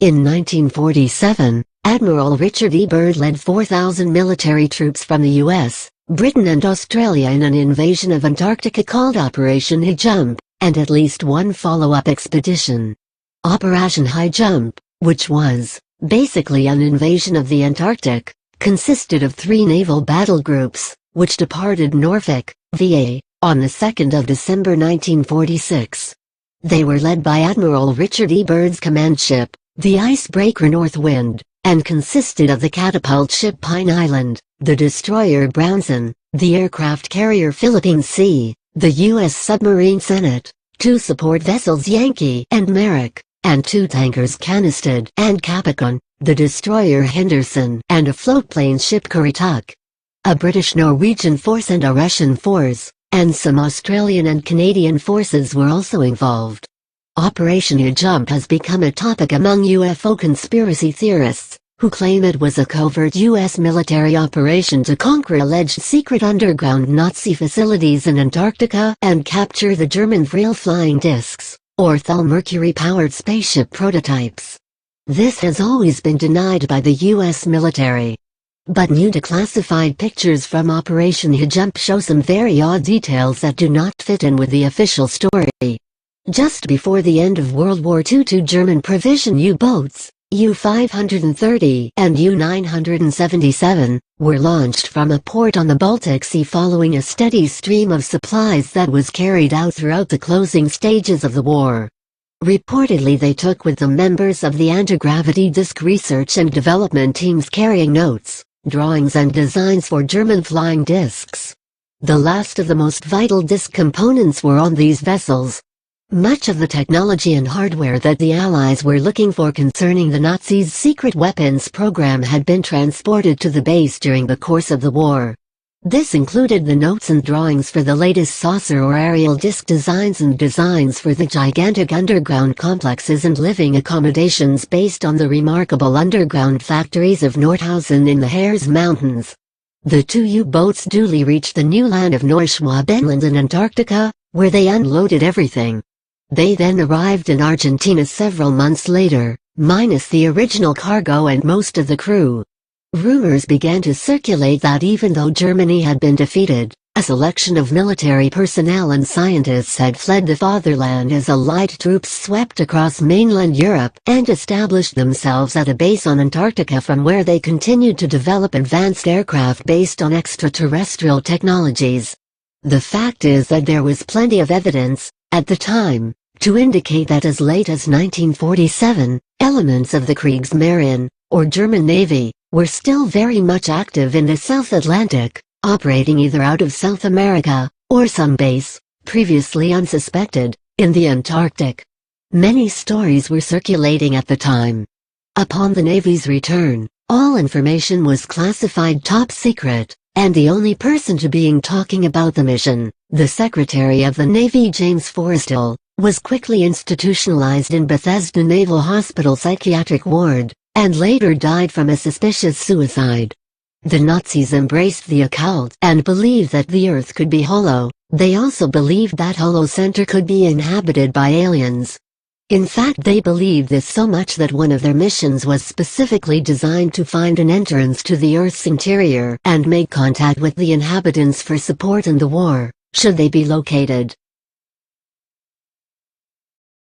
In 1947, Admiral Richard E. Byrd led 4,000 military troops from the U.S., Britain and Australia in an invasion of Antarctica called Operation Highjump, and at least one follow-up expedition. Operation Highjump, which was, basically an invasion of the Antarctic, consisted of 3 naval battle groups, which departed Norfolk, VA, on the 2nd of December 1946. They were led by Admiral Richard E. Byrd's command ship, the icebreaker Northwind, and consisted of the catapult ship Pine Island, the destroyer Brownson, the aircraft carrier Philippine Sea, the U.S. submarine Senate, 2 support vessels Yankee and Merrick, and 2 tankers Canistad and Capricorn, the destroyer Henderson, and a floatplane ship Currituck. A British-Norwegian force and a Russian force, and some Australian and Canadian forces were also involved. Operation Highjump has become a topic among UFO conspiracy theorists, who claim it was a covert U.S. military operation to conquer alleged secret underground Nazi facilities in Antarctica and capture the German Vril flying discs, or Thule Mercury-powered spaceship prototypes. This has always been denied by the U.S. military. But new declassified pictures from Operation Highjump show some very odd details that do not fit in with the official story. Just before the end of World War II, 2 German provision U-boats, U-530 and U-977, were launched from a port on the Baltic Sea following a steady stream of supplies that was carried out throughout the closing stages of the war. Reportedly they took with them members of the anti-gravity disc research and development teams carrying notes, drawings and designs for German flying discs. The last of the most vital disc components were on these vessels. Much of the technology and hardware that the Allies were looking for concerning the Nazis' secret weapons program had been transported to the base during the course of the war. This included the notes and drawings for the latest saucer or aerial disc designs and designs for the gigantic underground complexes and living accommodations based on the remarkable underground factories of Nordhausen in the Harz Mountains. The 2 U-boats duly reached the new land of Neuschwabenland in Antarctica, where they unloaded everything. They then arrived in Argentina several months later, minus the original cargo and most of the crew. Rumors began to circulate that even though Germany had been defeated, a selection of military personnel and scientists had fled the fatherland as Allied troops swept across mainland Europe and established themselves at a base on Antarctica from where they continued to develop advanced aircraft based on extraterrestrial technologies. The fact is that there was plenty of evidence, at the time, to indicate that as late as 1947, elements of the Kriegsmarine, or German Navy, were still very much active in the South Atlantic, operating either out of South America, or some base, previously unsuspected, in the Antarctic. Many stories were circulating at the time. Upon the Navy's return, all information was classified top secret, and the only person to be talking about the mission, the Secretary of the Navy James Forrestal, was quickly institutionalized in Bethesda Naval Hospital psychiatric ward, and later died from a suspicious suicide. The Nazis embraced the occult and believed that the Earth could be hollow. They also believed that hollow center could be inhabited by aliens. In fact, they believed this so much that one of their missions was specifically designed to find an entrance to the Earth's interior and make contact with the inhabitants for support in the war, should they be located.